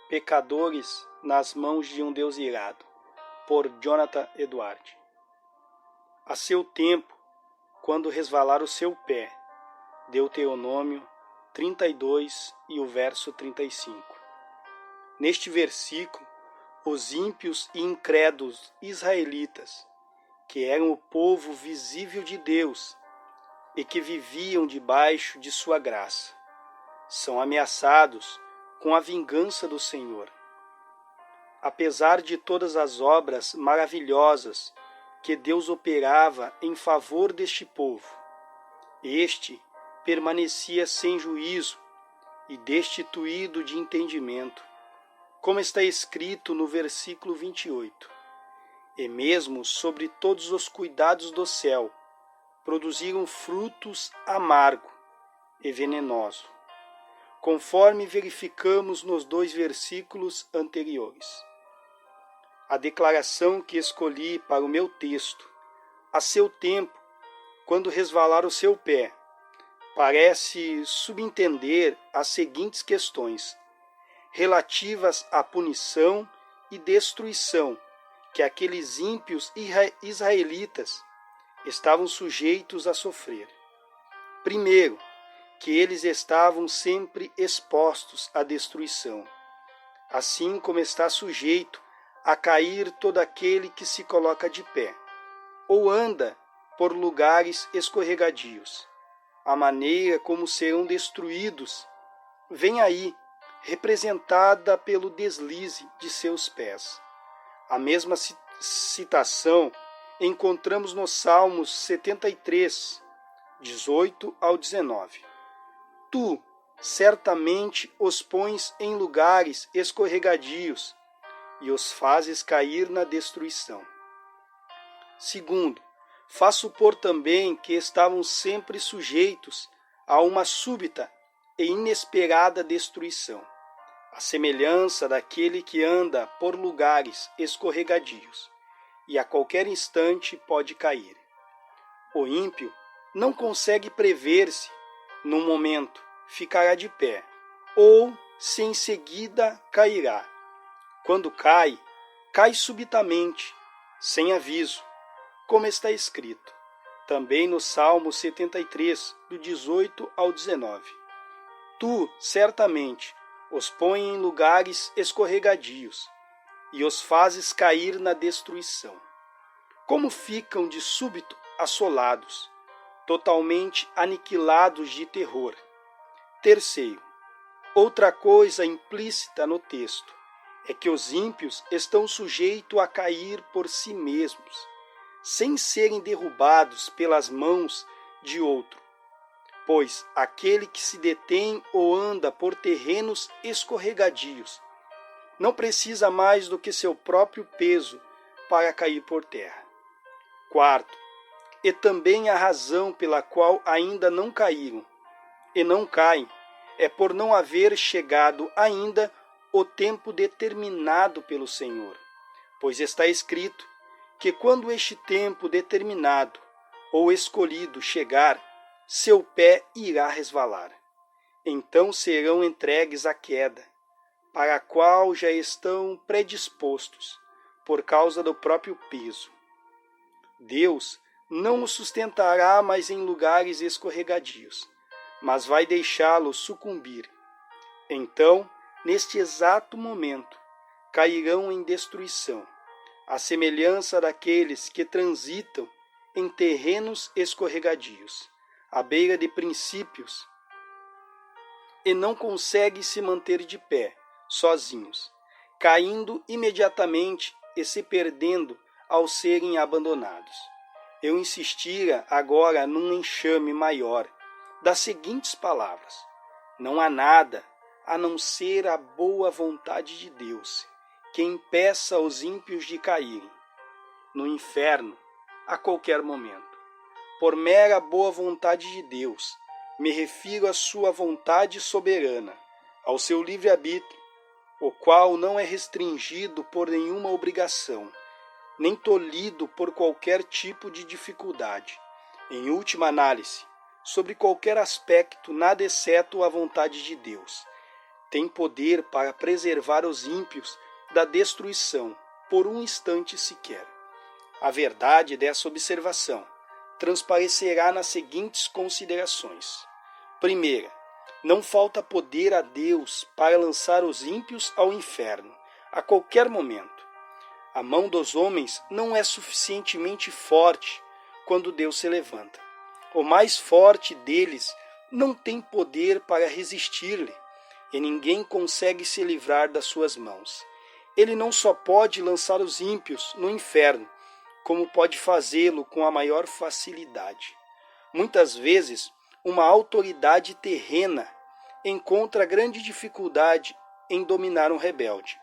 Pecadores nas mãos de um Deus irado, por Jonathan Edwards. A seu tempo, quando resvalar o seu pé, Deuteronômio 32 e o verso 35. Neste versículo, os ímpios e incrédulos israelitas, que eram o povo visível de Deus e que viviam debaixo de sua graça, são ameaçados com a vingança do Senhor. Apesar de todas as obras maravilhosas que Deus operava em favor deste povo, este permanecia sem juízo e destituído de entendimento, como está escrito no versículo 28. E mesmo sobre todos os cuidados do céu, produziram frutos amargo e venenoso, conforme verificamos nos 2 versículos anteriores. A declaração que escolhi para o meu texto, a seu tempo, quando resvalar o seu pé, parece subentender as seguintes questões, relativas à punição e destruição que aqueles ímpios israelitas estavam sujeitos a sofrer. Primeiro, que eles estavam sempre expostos à destruição, assim como está sujeito a cair todo aquele que se coloca de pé, ou anda por lugares escorregadios. A maneira como serão destruídos vem aí, representada pelo deslize de seus pés. A mesma citação encontramos no Salmos 73, 18 ao 19. Tu certamente os pões em lugares escorregadios e os fazes cair na destruição. Segundo, faz supor também que estavam sempre sujeitos a uma súbita e inesperada destruição, a semelhança daquele que anda por lugares escorregadios e a qualquer instante pode cair. O ímpio não consegue prever-se, num momento ficará de pé, ou se em seguida cairá. Quando cai, cai subitamente, sem aviso, como está escrito, também no Salmo 73, do 18 ao 19. Tu, certamente, os pões em lugares escorregadios e os fazes cair na destruição. Como ficam de súbito assolados, totalmente aniquilados de terror. Terceiro, outra coisa implícita no texto é que os ímpios estão sujeitos a cair por si mesmos, sem serem derrubados pelas mãos de outro, pois aquele que se detém ou anda por terrenos escorregadios não precisa mais do que seu próprio peso para cair por terra. Quarto, e também a razão pela qual ainda não caíram e não caem é por não haver chegado ainda o tempo determinado pelo Senhor, pois está escrito que quando este tempo determinado ou escolhido chegar, seu pé irá resvalar. Então serão entregues à queda, para a qual já estão predispostos, por causa do próprio peso. Deus não os sustentará mais em lugares escorregadios, mas vai deixá-los sucumbir. Então, neste exato momento, cairão em destruição, à semelhança daqueles que transitam em terrenos escorregadios, à beira de princípios, e não conseguem se manter de pé, sozinhos, caindo imediatamente e se perdendo ao serem abandonados. Eu insistira agora num enxame maior das seguintes palavras: não há nada a não ser a boa vontade de Deus que impeça os ímpios de caírem no inferno a qualquer momento. Por mera boa vontade de Deus, me refiro à sua vontade soberana, ao seu livre-arbítrio, o qual não é restringido por nenhuma obrigação, nem tolhido por qualquer tipo de dificuldade. Em última análise, sobre qualquer aspecto, nada exceto a vontade de Deus tem poder para preservar os ímpios da destruição por um instante sequer. A verdade dessa observação transparecerá nas seguintes considerações. Primeira, não falta poder a Deus para lançar os ímpios ao inferno, a qualquer momento. A mão dos homens não é suficientemente forte quando Deus se levanta. O mais forte deles não tem poder para resistir-lhe, e ninguém consegue se livrar das suas mãos. Ele não só pode lançar os ímpios no inferno, como pode fazê-lo com a maior facilidade. Muitas vezes, uma autoridade terrena encontra grande dificuldade em dominar um rebelde,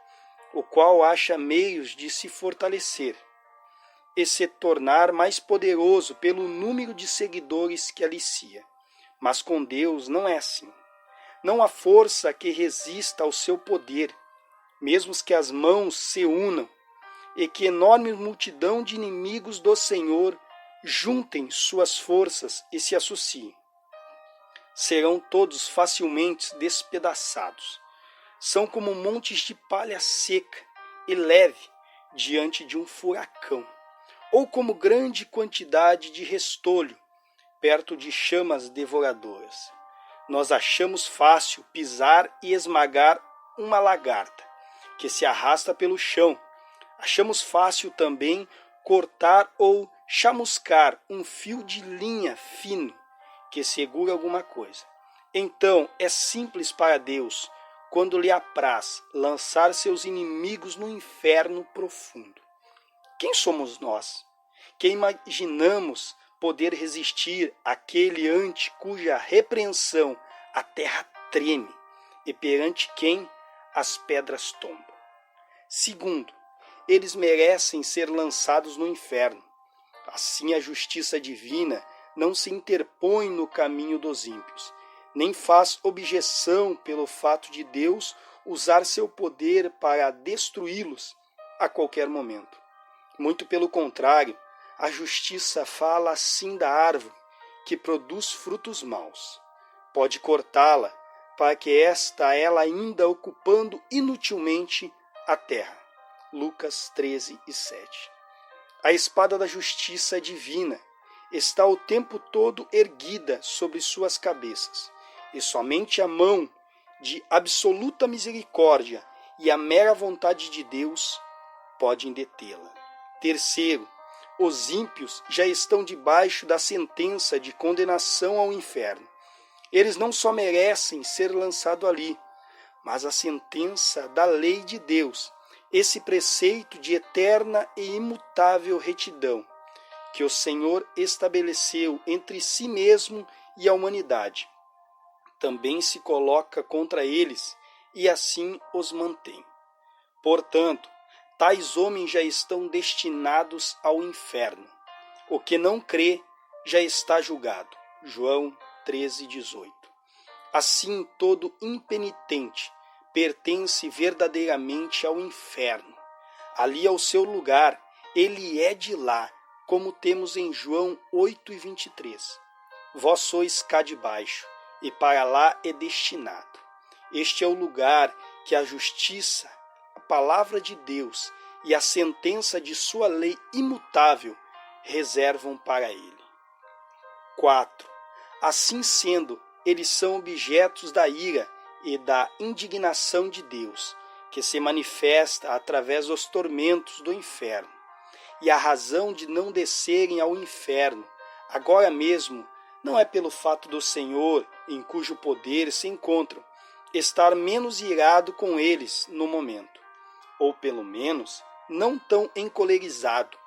o qual acha meios de se fortalecer e se tornar mais poderoso pelo número de seguidores que alicia. Mas com Deus não é assim. Não há força que resista ao seu poder, mesmo que as mãos se unam e que enorme multidão de inimigos do Senhor juntem suas forças e se associem. Serão todos facilmente despedaçados. São como montes de palha seca e leve diante de um furacão, ou como grande quantidade de restolho perto de chamas devoradoras. Nós achamos fácil pisar e esmagar uma lagarta que se arrasta pelo chão. Achamos fácil também cortar ou chamuscar um fio de linha fino que segura alguma coisa. Então é simples para Deus, quando lhe apraz, lançar seus inimigos no inferno profundo. Quem somos nós, que imaginamos poder resistir àquele ante cuja repreensão a terra treme e perante quem as pedras tombam? Segundo, eles merecem ser lançados no inferno. Assim a justiça divina não se interpõe no caminho dos ímpios, nem faz objeção pelo fato de Deus usar seu poder para destruí-los a qualquer momento. Muito pelo contrário, a justiça fala assim da árvore que produz frutos maus. Pode cortá-la para que ela ainda ocupando inutilmente a terra. Lucas 13:7. A espada da justiça divina está o tempo todo erguida sobre suas cabeças, e somente a mão de absoluta misericórdia e a mera vontade de Deus podem detê-la. Terceiro, os ímpios já estão debaixo da sentença de condenação ao inferno. Eles não só merecem ser lançados ali, mas a sentença da lei de Deus, esse preceito de eterna e imutável retidão, que o Senhor estabeleceu entre si mesmo e a humanidade, também se coloca contra eles e assim os mantém. Portanto, tais homens já estão destinados ao inferno. O que não crê já está julgado. João 13:18. Assim, todo impenitente pertence verdadeiramente ao inferno. Ali é o seu lugar, ele é de lá, como temos em João 8:23. Vós sois cá de baixo, e para lá é destinado. Este é o lugar que a justiça, a palavra de Deus e a sentença de sua lei imutável reservam para ele. 4. Assim sendo, eles são objetos da ira e da indignação de Deus, que se manifesta através dos tormentos do inferno. E a razão de não descerem ao inferno, agora mesmo, não é pelo fato do Senhor, em cujo poder se encontram, estar menos irado com eles no momento, ou pelo menos não tão encolerizado,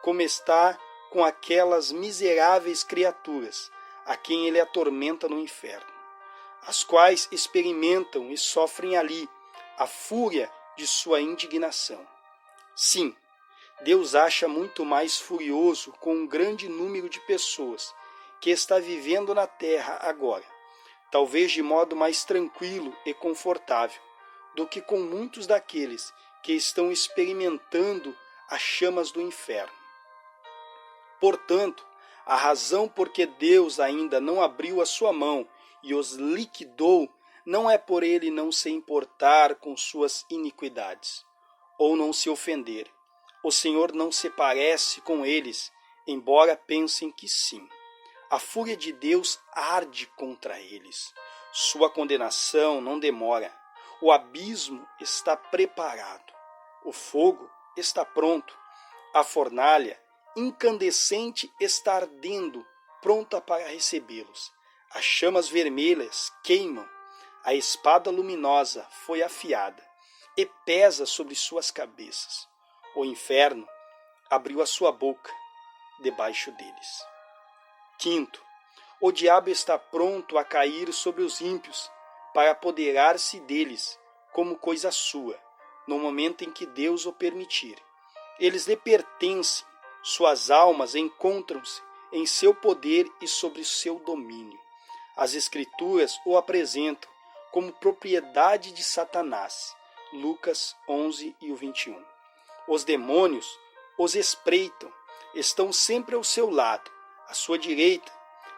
como está com aquelas miseráveis criaturas a quem ele atormenta no inferno, as quais experimentam e sofrem ali a fúria de sua indignação. Sim, Deus acha muito mais furioso com um grande número de pessoas que está vivendo na terra agora, talvez de modo mais tranquilo e confortável, do que com muitos daqueles que estão experimentando as chamas do inferno. Portanto, a razão por que Deus ainda não abriu a sua mão e os liquidou não é por ele não se importar com suas iniquidades, ou não se ofender. O Senhor não se parece com eles, embora pensem que sim. A fúria de Deus arde contra eles. Sua condenação não demora. O abismo está preparado. O fogo está pronto. A fornalha incandescente está ardendo, pronta para recebê-los. As chamas vermelhas queimam. A espada luminosa foi afiada e pesa sobre suas cabeças. O inferno abriu a sua boca debaixo deles. Quinto, o diabo está pronto a cair sobre os ímpios para apoderar-se deles como coisa sua, no momento em que Deus o permitir. Eles lhe pertencem, suas almas encontram-se em seu poder e sobre seu domínio. As Escrituras o apresentam como propriedade de Satanás. Lucas 11 e o 21. Os demônios os espreitam, estão sempre ao seu lado, à sua direita,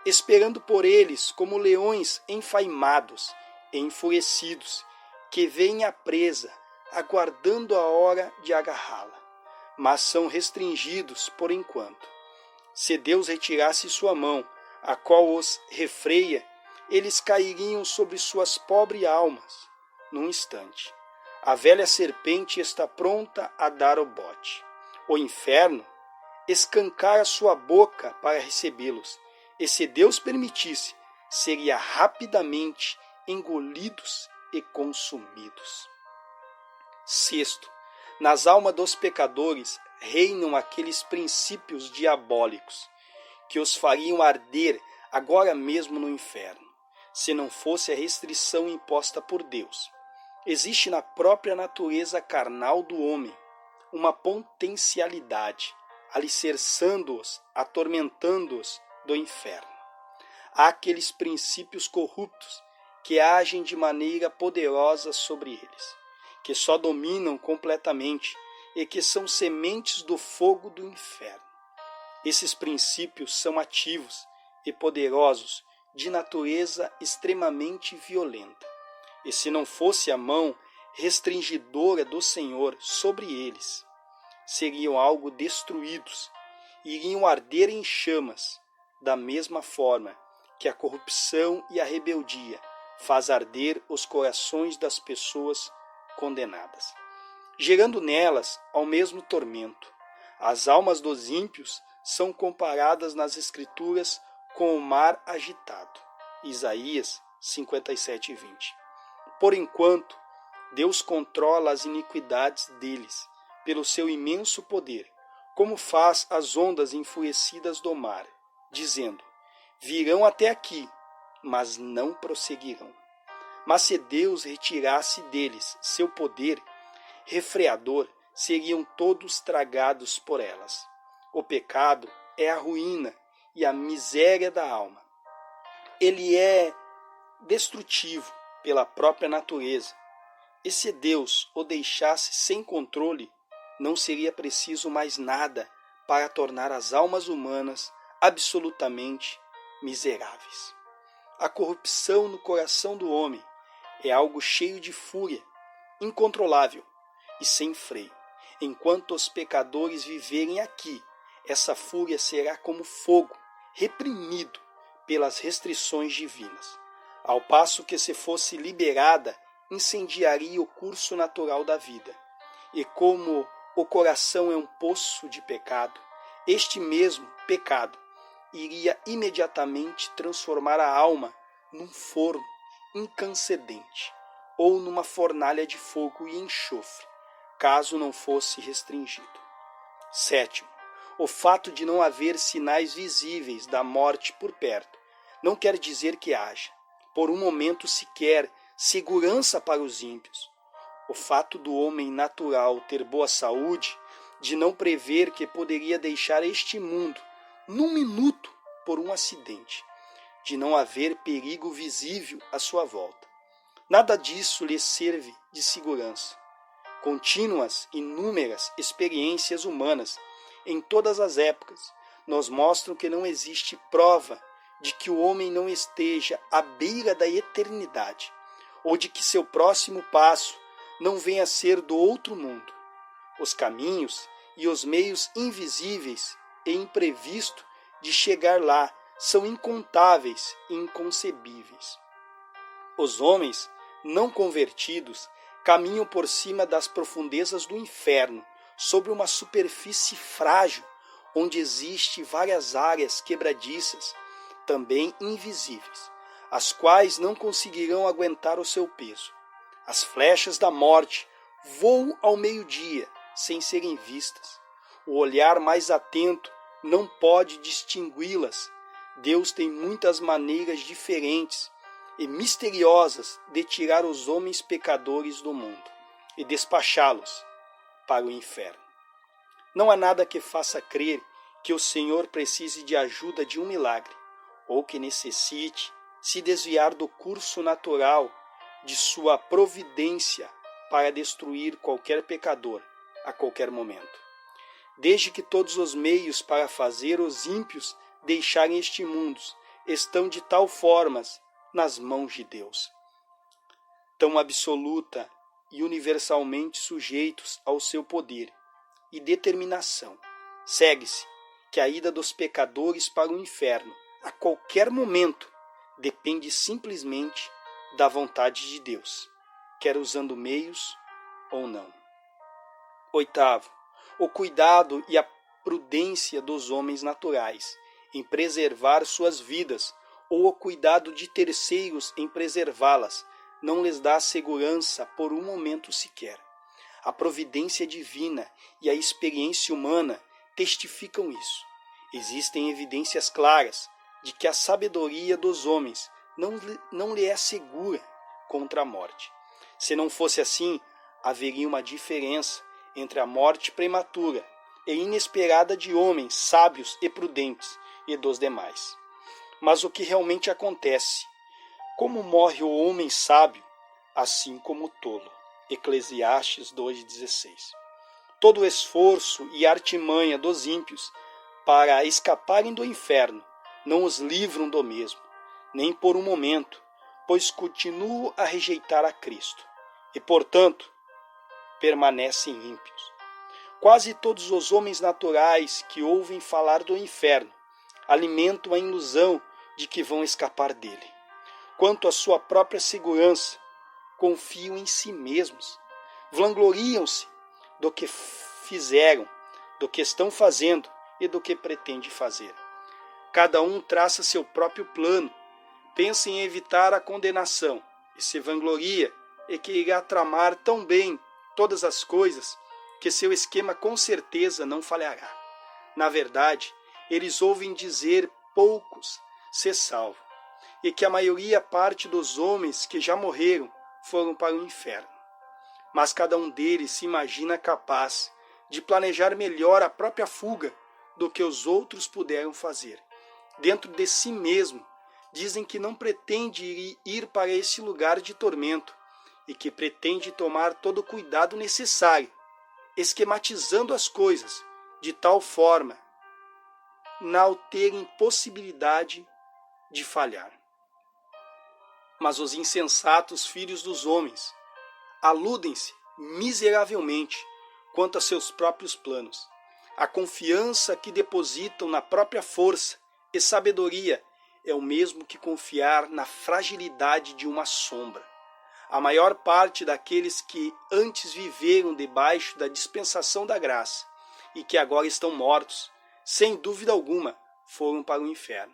esperando por eles como leões enfaimados e enfurecidos, que veem a presa, aguardando a hora de agarrá-la. Mas são restringidos por enquanto. Se Deus retirasse sua mão, a qual os refreia, eles cairiam sobre suas pobres almas num instante. A velha serpente está pronta a dar o bote. O inferno escancara sua boca para recebê-los, e se Deus permitisse, seria rapidamente engolidos e consumidos. Sexto, nas almas dos pecadores reinam aqueles princípios diabólicos que os fariam arder agora mesmo no inferno, se não fosse a restrição imposta por Deus. Existe na própria natureza carnal do homem uma potencialidade, alicerçando-os, atormentando-os do inferno. Há aqueles princípios corruptos que agem de maneira poderosa sobre eles, que só dominam completamente e que são sementes do fogo do inferno. Esses princípios são ativos e poderosos, de natureza extremamente violenta. E se não fosse a mão restringidora do Senhor sobre eles, seriam algo destruídos, iriam arder em chamas, da mesma forma que a corrupção e a rebeldia faz arder os corações das pessoas condenadas, gerando nelas ao mesmo tormento. As almas dos ímpios são comparadas nas Escrituras com o mar agitado. Isaías 57:20. Por enquanto, Deus controla as iniquidades deles pelo seu imenso poder, como faz as ondas enfurecidas do mar, dizendo: virão até aqui, mas não prosseguirão. Mas se Deus retirasse deles seu poder refreador, seriam todos tragados por elas. O pecado é a ruína e a miséria da alma. Ele é destrutivo pela própria natureza. E se Deus o deixasse sem controle, não seria preciso mais nada para tornar as almas humanas absolutamente miseráveis. A corrupção no coração do homem é algo cheio de fúria, incontrolável e sem freio. Enquanto os pecadores viverem aqui, essa fúria será como fogo, reprimido pelas restrições divinas. Ao passo que, se fosse liberada, incendiaria o curso natural da vida. E como o coração é um poço de pecado, este mesmo pecado iria imediatamente transformar a alma num forno incandescente ou numa fornalha de fogo e enxofre, caso não fosse restringido. Sétimo, o fato de não haver sinais visíveis da morte por perto não quer dizer que haja, por um momento sequer, segurança para os ímpios. O fato do homem natural ter boa saúde, de não prever que poderia deixar este mundo num minuto por um acidente, de não haver perigo visível à sua volta. Nada disso lhe serve de segurança. Contínuas, inúmeras experiências humanas em todas as épocas nos mostram que não existe prova de que o homem não esteja à beira da eternidade. ou de que seu próximo passo não venha a ser do outro mundo. Os caminhos e os meios invisíveis e imprevistos de chegar lá são incontáveis e inconcebíveis. Os homens não convertidos caminham por cima das profundezas do inferno, sobre uma superfície frágil, onde existem várias áreas quebradiças, também invisíveis, as quais não conseguirão aguentar o seu peso. As flechas da morte voam ao meio-dia, sem serem vistas. O olhar mais atento não pode distingui-las. Deus tem muitas maneiras diferentes e misteriosas de tirar os homens pecadores do mundo e despachá-los para o inferno. Não há nada que faça crer que o Senhor precise de ajuda de um milagre, ou que necessite se desviar do curso natural de sua providência para destruir qualquer pecador a qualquer momento. Desde que todos os meios para fazer os ímpios deixarem este mundo estão de tal forma nas mãos de Deus, tão absoluta e universalmente sujeitos ao seu poder e determinação. Segue-se que a ida dos pecadores para o inferno a qualquer momento depende simplesmente da vontade de Deus, quer usando meios ou não. Oitavo, o cuidado e a prudência dos homens naturais em preservar suas vidas, ou o cuidado de terceiros em preservá-las, não lhes dá segurança por um momento sequer. A providência divina e a experiência humana testificam isso. Existem evidências claras de que a sabedoria dos homens não lhe é segura contra a morte. Se não fosse assim, haveria uma diferença entre a morte prematura e inesperada de homens sábios e prudentes e dos demais. Mas o que realmente acontece? Como morre o homem sábio, assim como o tolo. Eclesiastes 2,16. Todo o esforço e artimanha dos ímpios para escaparem do inferno não os livram do mesmo, nem por um momento, pois continuam a rejeitar a Cristo e, portanto, permanecem ímpios. Quase todos os homens naturais que ouvem falar do inferno alimentam a ilusão de que vão escapar dele. Quanto à sua própria segurança, confiam em si mesmos, vangloriam-se do que fizeram, do que estão fazendo e do que pretende fazer. Cada um traça seu próprio plano, pensa em evitar a condenação e se vangloria e que irá tramar tão bem todas as coisas que seu esquema com certeza não falhará. Na verdade, eles ouvem dizer poucos se salvam, e que a maioria parte dos homens que já morreram foram para o inferno. Mas cada um deles se imagina capaz de planejar melhor a própria fuga do que os outros puderam fazer. Dentro de si mesmo, dizem que não pretende ir para esse lugar de tormento e que pretende tomar todo o cuidado necessário, esquematizando as coisas de tal forma não terem possibilidade de falhar. Mas os insensatos filhos dos homens aludem-se miseravelmente quanto a seus próprios planos. A confiança que depositam na própria força e sabedoria é o mesmo que confiar na fragilidade de uma sombra. A maior parte daqueles que antes viveram debaixo da dispensação da graça e que agora estão mortos, sem dúvida alguma, foram para o inferno.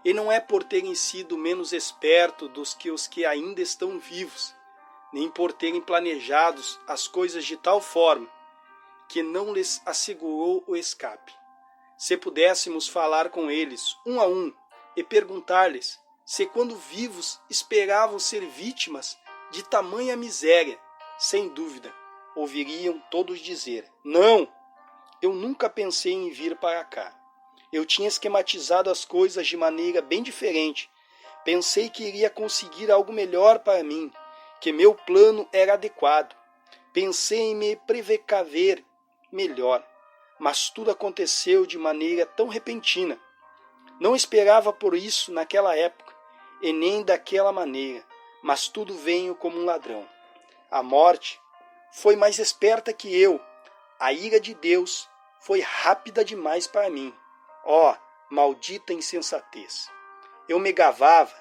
E não é por terem sido menos espertos do que os que ainda estão vivos, nem por terem planejado as coisas de tal forma que não lhes assegurou o escape. Se pudéssemos falar com eles, um a um, e perguntar-lhes se quando vivos esperavam ser vítimas de tamanha miséria, sem dúvida, ouviriam todos dizer: não, eu nunca pensei em vir para cá. Eu tinha esquematizado as coisas de maneira bem diferente. Pensei que iria conseguir algo melhor para mim, que meu plano era adequado. Pensei em me precaver melhor, mas tudo aconteceu de maneira tão repentina. Não esperava por isso naquela época, e nem daquela maneira, mas tudo veio como um ladrão. A morte foi mais esperta que eu. A ira de Deus foi rápida demais para mim. Ó, maldita insensatez! Eu me gabava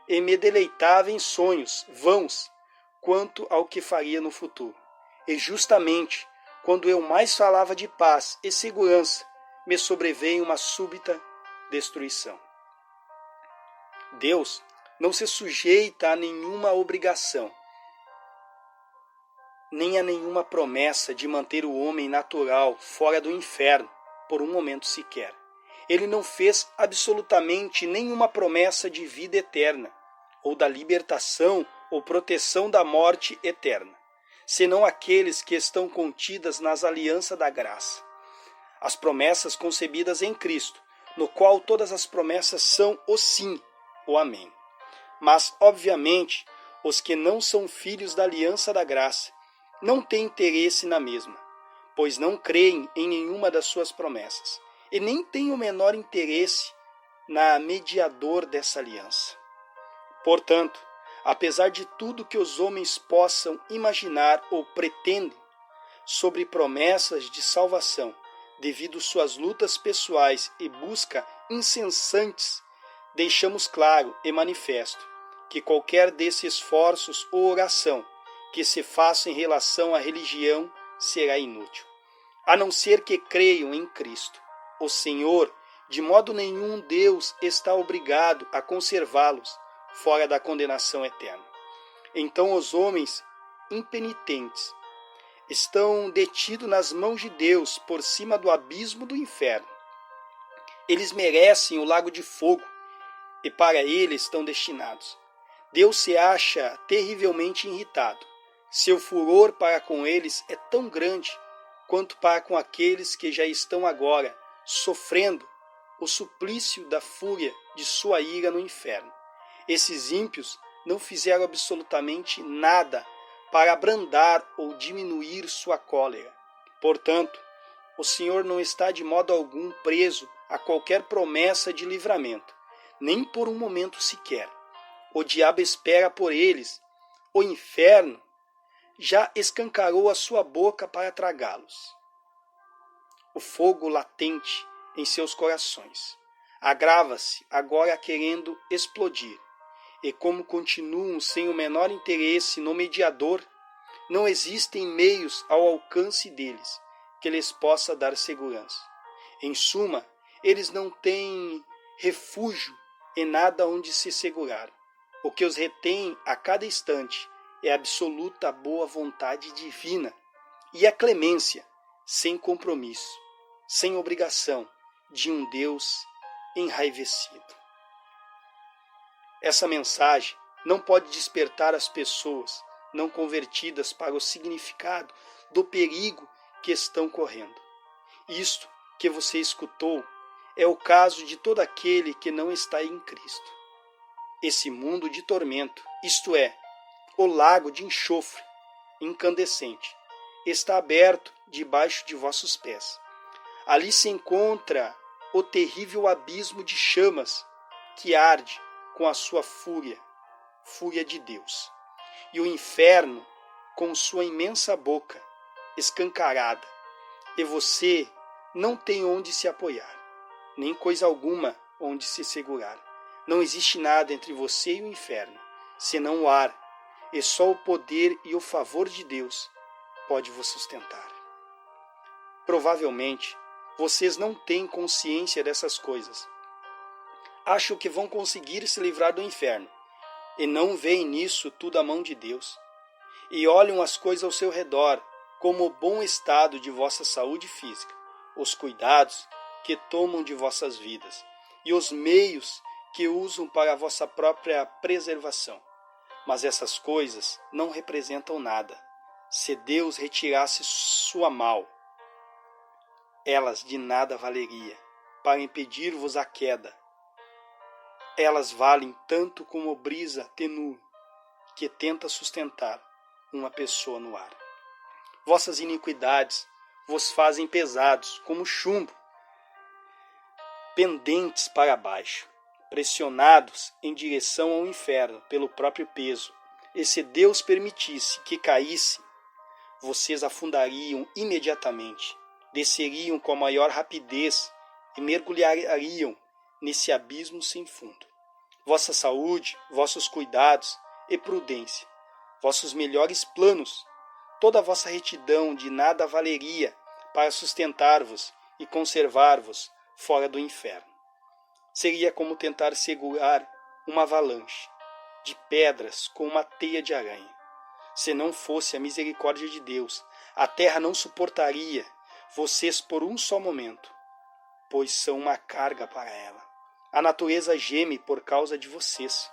e me deleitava em sonhos vãos quanto ao que faria no futuro. E justamente quando eu mais falava de paz e segurança, me sobreveio uma súbita destruição. Deus não se sujeita a nenhuma obrigação, nem a nenhuma promessa de manter o homem natural fora do inferno por um momento sequer. Ele não fez absolutamente nenhuma promessa de vida eterna, ou da libertação ou proteção da morte eterna, senão aqueles que estão contidas nas alianças da graça. As promessas concebidas em Cristo, no qual todas as promessas são o sim, o amém. Mas, obviamente, os que não são filhos da aliança da graça não têm interesse na mesma, pois não creem em nenhuma das suas promessas, e nem têm o menor interesse na mediador dessa aliança. Portanto, apesar de tudo que os homens possam imaginar ou pretendem sobre promessas de salvação, devido suas lutas pessoais e busca incessantes, deixamos claro e manifesto que qualquer desses esforços ou oração que se faça em relação à religião será inútil, a não ser que creiam em Cristo, o Senhor. De modo nenhum Deus está obrigado a conservá-los fora da condenação eterna. Então os homens impenitentes estão detidos nas mãos de Deus por cima do abismo do inferno. Eles merecem o lago de fogo e para ele estão destinados. Deus se acha terrivelmente irritado. Seu furor para com eles é tão grande quanto para com aqueles que já estão agora sofrendo o suplício da fúria de sua ira no inferno. Esses ímpios não fizeram absolutamente nada para abrandar ou diminuir sua cólera. Portanto, o Senhor não está de modo algum preso a qualquer promessa de livramento, nem por um momento sequer. O diabo espera por eles. O inferno já escancarou a sua boca para tragá-los. O fogo latente em seus corações agrava-se agora querendo explodir. E como continuam sem o menor interesse no mediador, não existem meios ao alcance deles que lhes possa dar segurança. Em suma, eles não têm refúgio e nada onde se segurar. O que os retém a cada instante é a absoluta boa vontade divina e a clemência, sem compromisso, sem obrigação, de um Deus enraivecido. Essa mensagem não pode despertar as pessoas não convertidas para o significado do perigo que estão correndo. Isto que você escutou é o caso de todo aquele que não está em Cristo. Esse mundo de tormento, isto é, o lago de enxofre incandescente, está aberto debaixo de vossos pés. Ali se encontra o terrível abismo de chamas que arde com a sua fúria de Deus, e o inferno com sua imensa boca escancarada, e você não tem onde se apoiar, nem coisa alguma onde se segurar. Não existe nada entre você e o inferno, senão o ar, e só o poder e o favor de Deus pode vos sustentar. Provavelmente, vocês não têm consciência dessas coisas. Acham que vão conseguir se livrar do inferno, e não veem nisso tudo a mão de Deus. E olham as coisas ao seu redor, como o bom estado de vossa saúde física, os cuidados que tomam de vossas vidas, e os meios que usam para a vossa própria preservação. Mas essas coisas não representam nada. Se Deus retirasse sua mão, elas de nada valeria para impedir-vos a queda. Elas valem tanto como brisa tenue que tenta sustentar uma pessoa no ar. Vossas iniquidades vos fazem pesados como chumbo, pendentes para baixo, pressionados em direção ao inferno pelo próprio peso e se Deus permitisse que caísse, vocês afundariam imediatamente, desceriam com a maior rapidez e mergulhariam nesse abismo sem fundo. Vossa saúde, vossos cuidados e prudência, vossos melhores planos, toda a vossa retidão de nada valeria para sustentar-vos e conservar-vos fora do inferno. Seria como tentar segurar uma avalanche de pedras com uma teia de aranha. Se não fosse a misericórdia de Deus, a terra não suportaria vocês por um só momento, pois são uma carga para ela. A natureza geme por causa de vocês.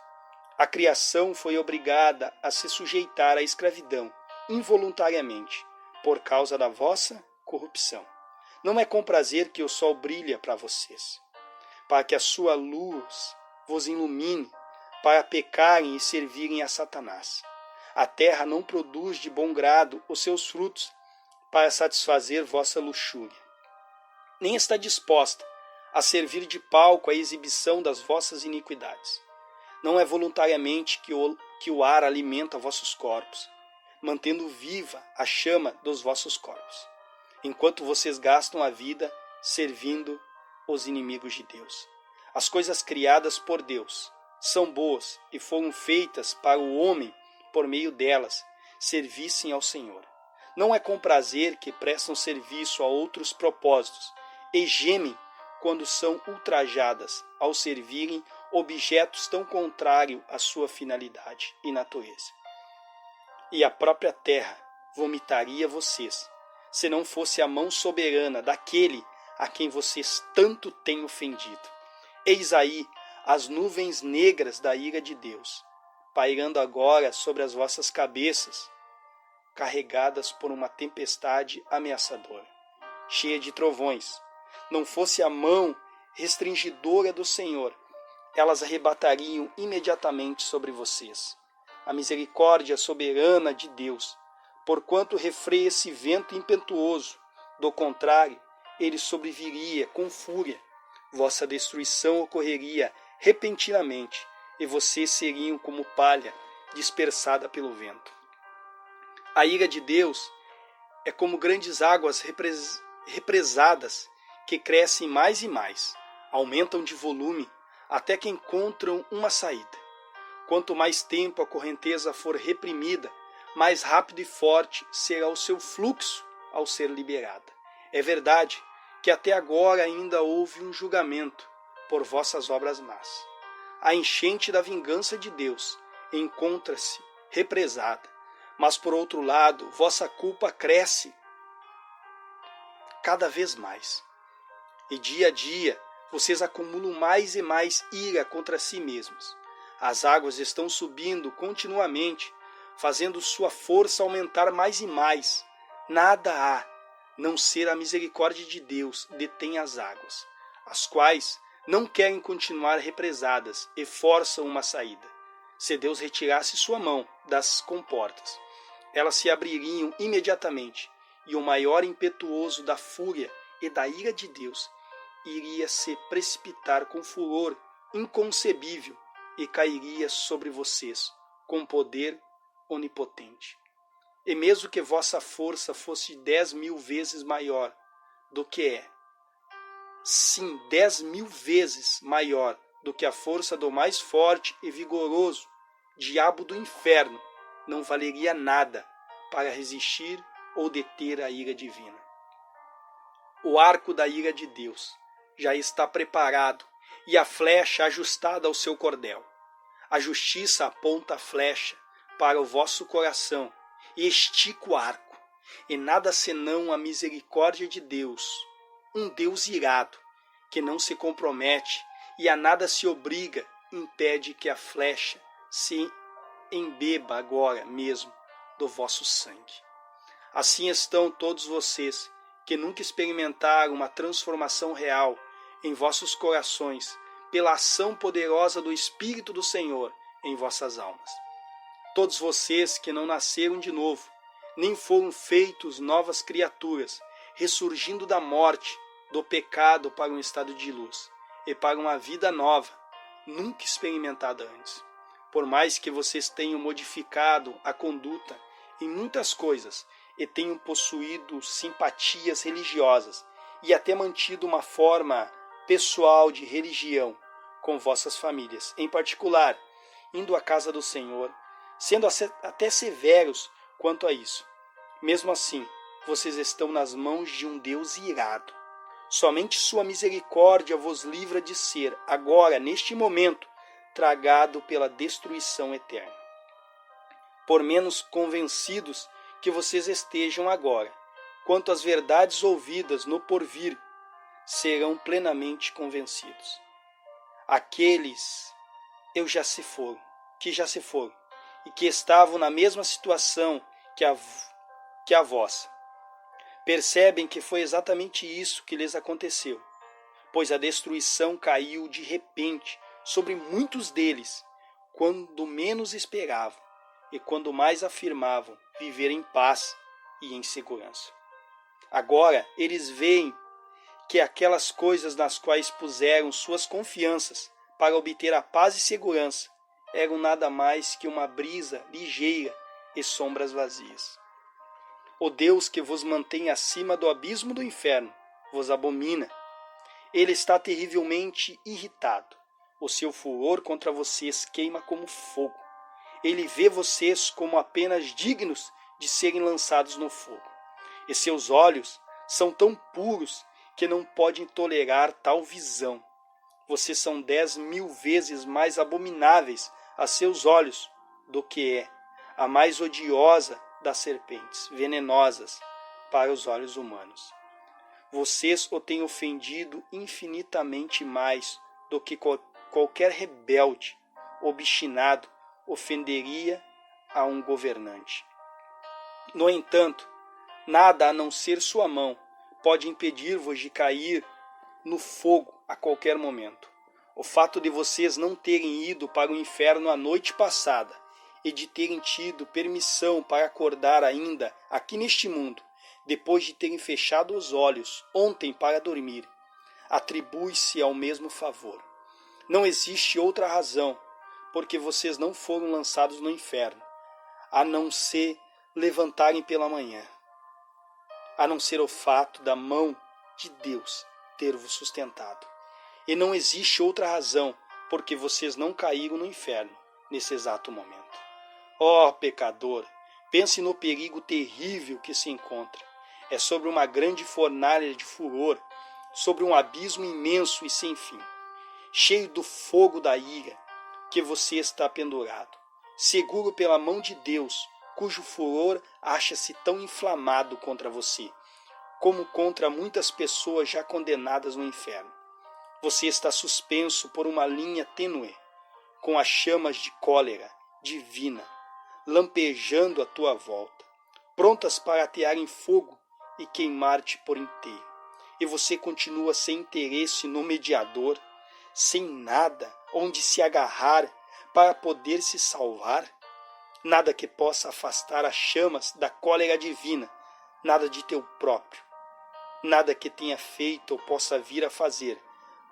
A criação foi obrigada a se sujeitar à escravidão involuntariamente por causa da vossa corrupção. Não é com prazer que o sol brilha para vocês, para que a sua luz vos ilumine, para pecarem e servirem a Satanás. A terra não produz de bom grado os seus frutos para satisfazer vossa luxúria, nem está disposta a servir de palco à exibição das vossas iniquidades. Não é voluntariamente que o ar alimenta vossos corpos, mantendo viva a chama dos vossos corpos, enquanto vocês gastam a vida servindo os inimigos de Deus. As coisas criadas por Deus são boas e foram feitas para o homem, por meio delas, servissem ao Senhor. Não é com prazer que prestam serviço a outros propósitos e gemem quando são ultrajadas ao servirem objetos tão contrários à sua finalidade e natureza. E a própria terra vomitaria vocês, se não fosse a mão soberana daquele a quem vocês tanto têm ofendido. Eis aí as nuvens negras da ira de Deus, pairando agora sobre as vossas cabeças, carregadas por uma tempestade ameaçadora, cheia de trovões. Não fosse a mão restringidora do Senhor, elas arrebatariam imediatamente sobre vocês. A misericórdia soberana de Deus, porquanto refreia esse vento impetuoso, do contrário, ele sobreviria com fúria. Vossa destruição ocorreria repentinamente, e vocês seriam como palha dispersada pelo vento. A ira de Deus é como grandes águas represadas que crescem mais e mais, aumentam de volume até que encontram uma saída. Quanto mais tempo a correnteza for reprimida, mais rápido e forte será o seu fluxo ao ser liberada. É verdade que até agora ainda houve um julgamento por vossas obras más. A enchente da vingança de Deus encontra-se represada, mas por outro lado, vossa culpa cresce cada vez mais. E dia a dia, vocês acumulam mais e mais ira contra si mesmos. As águas estão subindo continuamente, fazendo sua força aumentar mais e mais. Nada há, não ser a misericórdia de Deus, detém as águas, as quais não querem continuar represadas e forçam uma saída. Se Deus retirasse sua mão das comportas, elas se abririam imediatamente, e o maior impetuoso da fúria e da ira de Deus iria se precipitar com furor inconcebível e cairia sobre vocês com poder onipotente. E mesmo que vossa força fosse 10.000 vezes maior do que é, sim, 10.000 vezes maior do que a força do mais forte e vigoroso diabo do inferno, não valeria nada para resistir ou deter a ira divina. O arco da ira de Deus já está preparado e a flecha ajustada ao seu cordel. A justiça aponta a flecha para o vosso coração e estica o arco, e nada senão a misericórdia de Deus, um Deus irado, que não se compromete e a nada se obriga, impede que a flecha se embeba agora mesmo do vosso sangue. Assim estão todos vocês que nunca experimentaram uma transformação real em vossos corações pela ação poderosa do Espírito do Senhor em vossas almas. Todos vocês que não nasceram de novo, nem foram feitos novas criaturas, ressurgindo da morte, do pecado para um estado de luz e para uma vida nova, nunca experimentada antes. por mais que vocês tenham modificado a conduta em muitas coisas e tenham possuído simpatias religiosas e até mantido uma forma pessoal de religião com vossas famílias, em particular, indo à casa do Senhor, sendo até severos quanto a isso. Mesmo assim, vocês estão nas mãos de um Deus irado. Somente sua misericórdia vos livra de ser, agora, neste momento, tragado pela destruição eterna. Por menos convencidos que vocês estejam agora, quanto às verdades ouvidas no porvir, serão plenamente convencidos. Aqueles que já se foram, e que estavam na mesma situação que a vossa, percebem que foi exatamente isso que lhes aconteceu, pois a destruição caiu de repente sobre muitos deles, quando menos esperavam e quando mais afirmavam viver em paz e em segurança. Agora eles veem que aquelas coisas nas quais puseram suas confianças para obter a paz e segurança eram nada mais que uma brisa ligeira e sombras vazias. O Deus que vos mantém acima do abismo do inferno vos abomina. Ele está terrivelmente irritado. O seu furor contra vocês queima como fogo. Ele vê vocês como apenas dignos de serem lançados no fogo. E seus olhos são tão puros que não podem tolerar tal visão. Vocês são 10.000 vezes mais abomináveis a seus olhos do que é a mais odiosa das serpentes, venenosas para os olhos humanos. Vocês o têm ofendido infinitamente mais do que qualquer rebelde, obstinado, ofenderia a um governante. No entanto, nada a não ser sua mão pode impedir-vos de cair no fogo a qualquer momento. O fato de vocês não terem ido para o inferno a noite passada e de terem tido permissão para acordar ainda aqui neste mundo, depois de terem fechado os olhos ontem para dormir, atribui-se ao mesmo favor. Não existe outra razão porque vocês não foram lançados no inferno, a não se levantarem pela manhã, a não ser o fato da mão de Deus ter-vos sustentado. E não existe outra razão porque vocês não caíram no inferno nesse exato momento. Ó pecador, pense no perigo terrível que se encontra. É sobre uma grande fornalha de furor, sobre um abismo imenso e sem fim, cheio do fogo da ira, que você está pendurado, seguro pela mão de Deus, cujo furor acha-se tão inflamado contra você, como contra muitas pessoas já condenadas no inferno. Você está suspenso por uma linha tênue, com as chamas de cólera divina lampejando à tua volta, prontas para atear em fogo e queimar-te por inteiro. E você continua sem interesse no mediador, sem nada onde se agarrar para poder se salvar, nada que possa afastar as chamas da cólera divina, nada de teu próprio, nada que tenha feito ou possa vir a fazer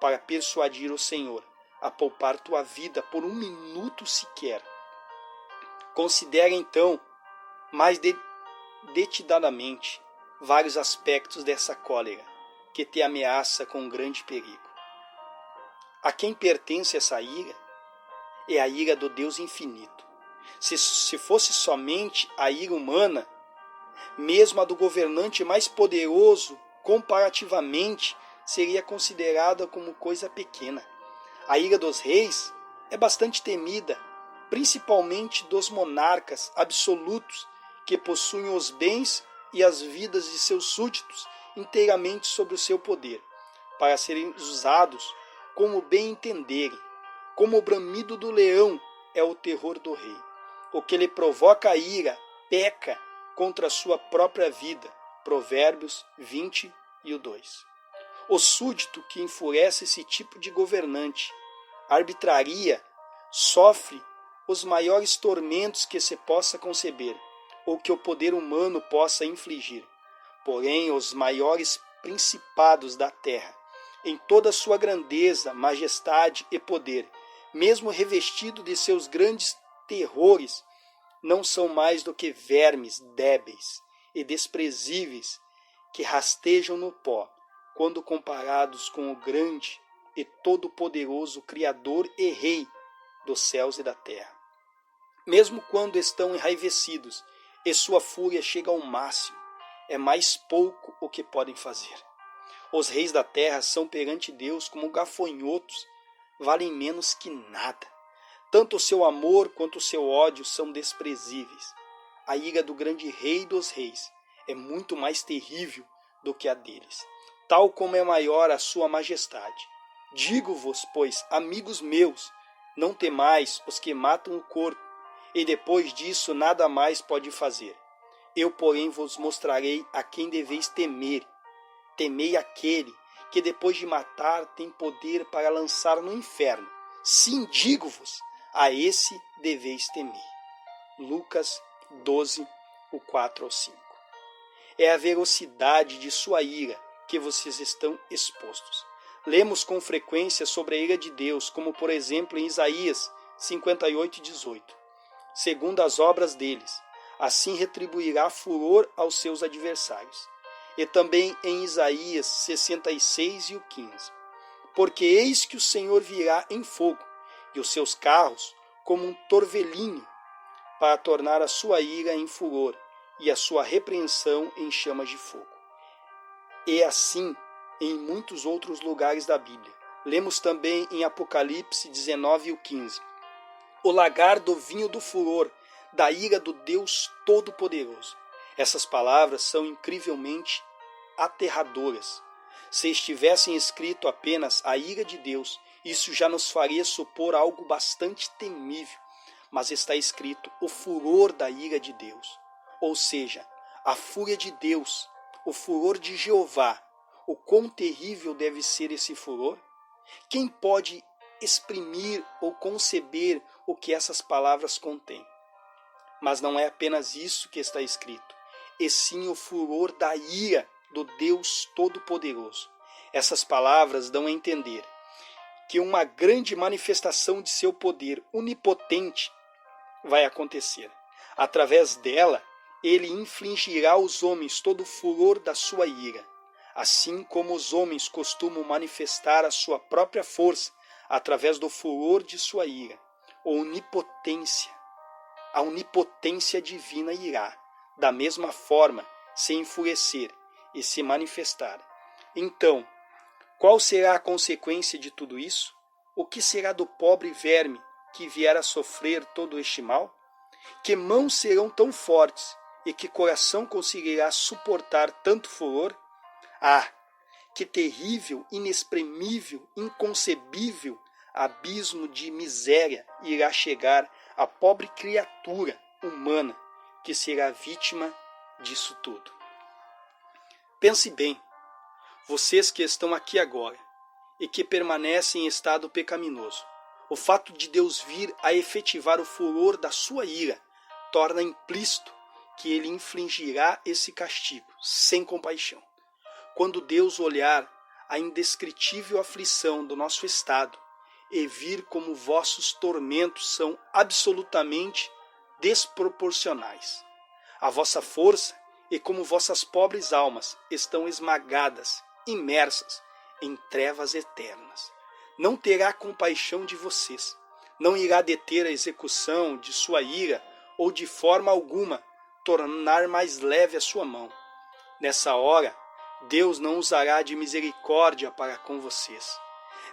para persuadir o Senhor a poupar tua vida por um minuto sequer. Considere então, mais detidamente, vários aspectos dessa cólera que te ameaça com um grande perigo. A quem pertence essa ira? É a ira do Deus infinito. Se fosse somente a ira humana, mesmo a do governante mais poderoso, comparativamente, seria considerada como coisa pequena. A ira dos reis é bastante temida, principalmente dos monarcas absolutos que possuem os bens e as vidas de seus súditos inteiramente sob o seu poder, para serem usados como bem entenderem. Como o bramido do leão é o terror do rei. O que lhe provoca a ira peca contra a sua própria vida. Provérbios 20:2. O súdito que enfurece esse tipo de governante, arbitraria, sofre os maiores tormentos que se possa conceber, ou que o poder humano possa infligir. Porém, os maiores principados da terra, em toda a sua grandeza, majestade e poder, mesmo revestido de seus grandes terrores não são mais do que vermes débeis e desprezíveis que rastejam no pó, quando comparados com o grande e todo-poderoso Criador e Rei dos céus e da terra. Mesmo quando estão enraivecidos e sua fúria chega ao máximo, é mais pouco o que podem fazer. Os reis da terra são perante Deus como gafanhotos, valem menos que nada. Tanto o seu amor quanto o seu ódio são desprezíveis. A ira do grande Rei dos reis é muito mais terrível do que a deles, tal como é maior a sua majestade. Digo-vos, pois, amigos meus, não temais os que matam o corpo, e depois disso nada mais pode fazer. Eu, porém, vos mostrarei a quem deveis temer. Temei aquele que depois de matar tem poder para lançar no inferno. Sim, digo-vos, a esse deveis temer. Lucas 12, o 4 ao 5. É a velocidade de sua ira que vocês estão expostos. Lemos com frequência sobre a ira de Deus, como por exemplo em Isaías 58, 18. Segundo as obras deles, assim retribuirá furor aos seus adversários. E também em Isaías 66 e o 15. Porque eis que o Senhor virá em fogo, e os seus carros como um torvelinho, para tornar a sua ira em furor, e a sua repreensão em chamas de fogo. E assim em muitos outros lugares da Bíblia. Lemos também em Apocalipse 19 e o 15. O lagar do vinho do furor, da ira do Deus Todo-Poderoso. Essas palavras são incrivelmente aterradoras. Se estivessem escrito apenas a ira de Deus, isso já nos faria supor algo bastante temível. Mas está escrito o furor da ira de Deus. Ou seja, a fúria de Deus, o furor de Jeová. O quão terrível deve ser esse furor? Quem pode exprimir ou conceber o que essas palavras contêm? Mas não é apenas isso que está escrito, e sim o furor da ira do Deus Todo-Poderoso. Essas palavras dão a entender que uma grande manifestação de seu poder onipotente vai acontecer. Através dela, ele infligirá aos homens todo o furor da sua ira, assim como os homens costumam manifestar a sua própria força através do furor de sua ira. A onipotência divina irá, da mesma forma, se enfurecer e se manifestar. Então, qual será a consequência de tudo isso? O que será do pobre verme que vier a sofrer todo este mal? Que mãos serão tão fortes e que coração conseguirá suportar tanto furor? Ah, que terrível, inexprimível, inconcebível abismo de miséria irá chegar à pobre criatura humana que será vítima disso tudo. Pense bem, vocês que estão aqui agora e que permanecem em estado pecaminoso, o fato de Deus vir a efetivar o furor da sua ira torna implícito que ele infligirá esse castigo sem compaixão. Quando Deus olhar a indescritível aflição do nosso estado e vir como vossos tormentos são absolutamente desproporcionais, a vossa força e como vossas pobres almas estão esmagadas, imersas em trevas eternas, não terá compaixão de vocês, não irá deter a execução de sua ira ou de forma alguma tornar mais leve a sua mão. Nessa hora, Deus não usará de misericórdia para com vocês,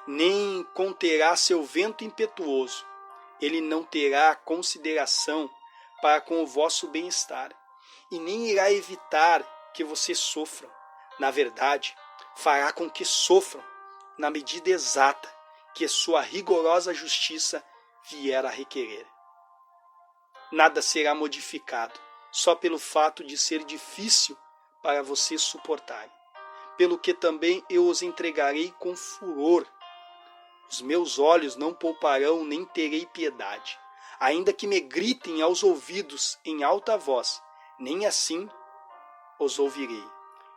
nem conterá seu vento impetuoso. Ele não terá consideração para com o vosso bem-estar, e nem irá evitar que vocês sofram. Na verdade, fará com que sofram na medida exata que sua rigorosa justiça vier a requerer. Nada será modificado só pelo fato de ser difícil para vocês suportarem, pelo que também eu os entregarei com furor. Os meus olhos não pouparão nem terei piedade, ainda que me gritem aos ouvidos em alta voz, nem assim os ouvirei.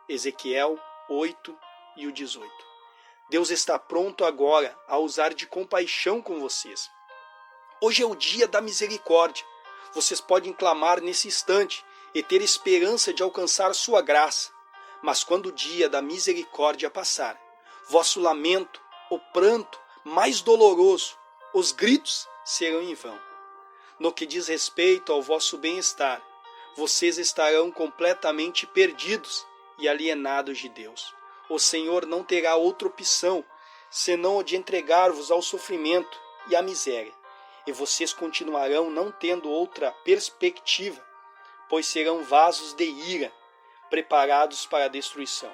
Ezequiel 8 e o 18. Deus está pronto agora a usar de compaixão com vocês. Hoje é o dia da misericórdia. Vocês podem clamar nesse instante e ter esperança de alcançar sua graça. Mas quando o dia da misericórdia passar, vosso lamento, o pranto mais doloroso, os gritos serão em vão. No que diz respeito ao vosso bem-estar, vocês estarão completamente perdidos e alienados de Deus. O Senhor não terá outra opção senão o de entregar-vos ao sofrimento e à miséria, e vocês continuarão não tendo outra perspectiva, pois serão vasos de ira, preparados para a destruição.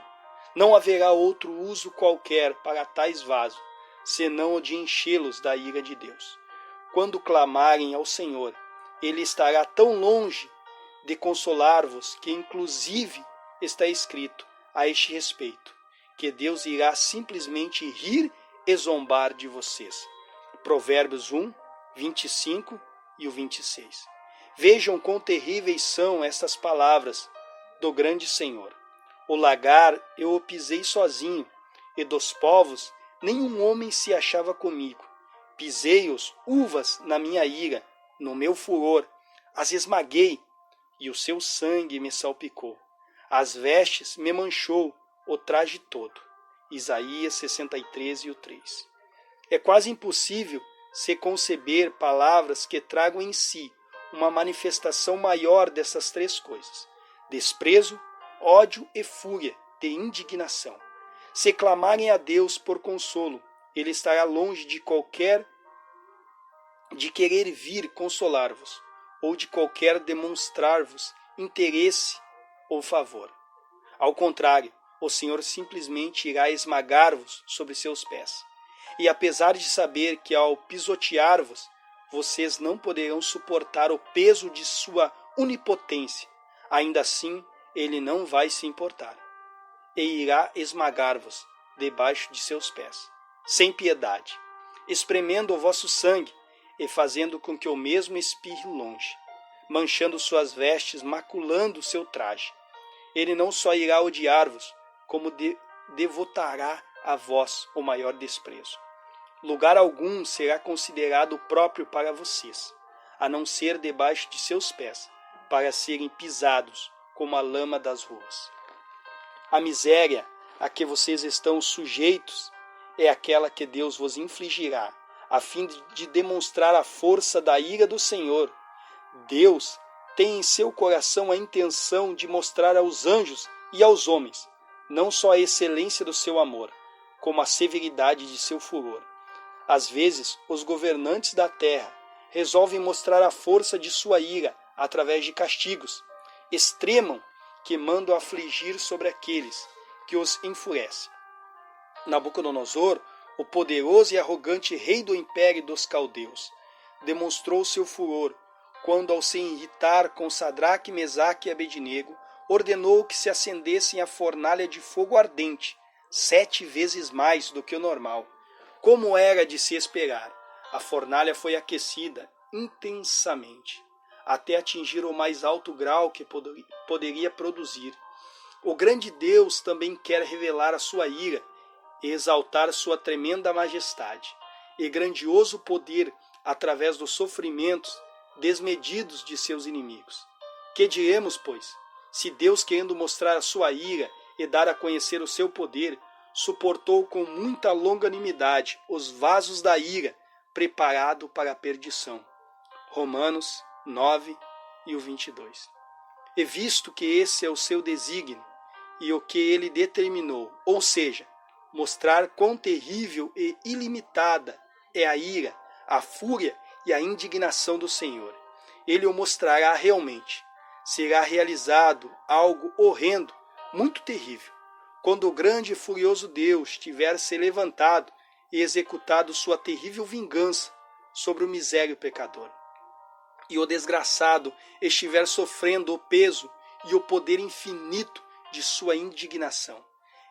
Não haverá outro uso qualquer para tais vasos, senão o de enchê-los da ira de Deus. Quando clamarem ao Senhor, Ele estará tão longe de consolar-vos que inclusive está escrito a este respeito, que Deus irá simplesmente rir e zombar de vocês. Provérbios 1, 25 e o 26. Vejam quão terríveis são estas palavras do grande Senhor. O lagar eu o pisei sozinho, e dos povos nenhum homem se achava comigo. Pisei-os uvas na minha ira, no meu furor, as esmaguei, e o seu sangue me salpicou. As vestes me manchou, o traje todo. Isaías 63 e o 3. É quase impossível se conceber palavras que tragam em si uma manifestação maior dessas três coisas: desprezo, ódio e fúria de indignação. Se clamarem a Deus por consolo, Ele estará longe de querer vir consolar-vos, ou de qualquer demonstrar-vos interesse ou favor. Ao contrário, o Senhor simplesmente irá esmagar-vos sobre seus pés. E apesar de saber que ao pisotear-vos, vocês não poderão suportar o peso de sua onipotência, ainda assim Ele não vai se importar, e irá esmagar-vos debaixo de seus pés, sem piedade, espremendo o vosso sangue e fazendo com que o mesmo espirre longe, manchando suas vestes, maculando seu traje. Ele não só irá odiar-vos, como devotará a vós o maior desprezo. Lugar algum será considerado próprio para vocês, a não ser debaixo de seus pés, para serem pisados como a lama das ruas. A miséria a que vocês estão sujeitos é aquela que Deus vos infligirá, a fim de demonstrar a força da ira do Senhor. Deus tem em seu coração a intenção de mostrar aos anjos e aos homens não só a excelência do seu amor, como a severidade de seu furor. Às vezes, os governantes da terra resolvem mostrar a força de sua ira através de castigos, extremam que mandam afligir sobre aqueles que os enfurecem. Nabucodonosor, o poderoso e arrogante rei do império dos caldeus, demonstrou seu furor quando, ao se irritar com Sadraque, Mesaque e Abednego, ordenou que se acendessem a fornalha de fogo ardente, 7 vezes mais do que o normal. Como era de se esperar, a fornalha foi aquecida intensamente, até atingir o mais alto grau que poderia produzir. O grande Deus também quer revelar a sua ira e exaltar sua tremenda majestade e grandioso poder através dos sofrimentos desmedidos de seus inimigos. Que diremos, pois, se Deus, querendo mostrar a sua ira e dar a conhecer o seu poder, suportou com muita longanimidade os vasos da ira preparado para a perdição. Romanos 9 e o 22. E visto que esse é o seu desígnio e o que ele determinou, ou seja, mostrar quão terrível e ilimitada é a ira, a fúria e a indignação do Senhor, ele o mostrará realmente. Será realizado algo horrendo, muito terrível, quando o grande e furioso Deus tiver se levantado e executado sua terrível vingança sobre o misério pecador, e o desgraçado estiver sofrendo o peso e o poder infinito de sua indignação.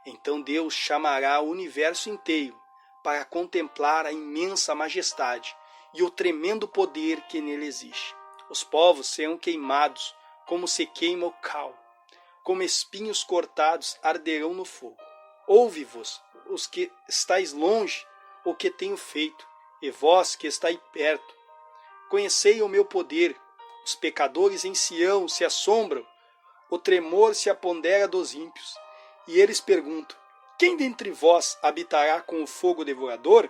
Então Deus chamará o universo inteiro para contemplar a imensa majestade e o tremendo poder que nele existe. Os povos serão queimados como se queima o cal, como espinhos cortados arderão no fogo. Ouve-vos, os que estáis longe, o que tenho feito, e vós que estáis perto. conhecei o meu poder. Os pecadores em Sião se assombram, o tremor se apodera dos ímpios. E eles perguntam: quem dentre vós habitará com o fogo devorador?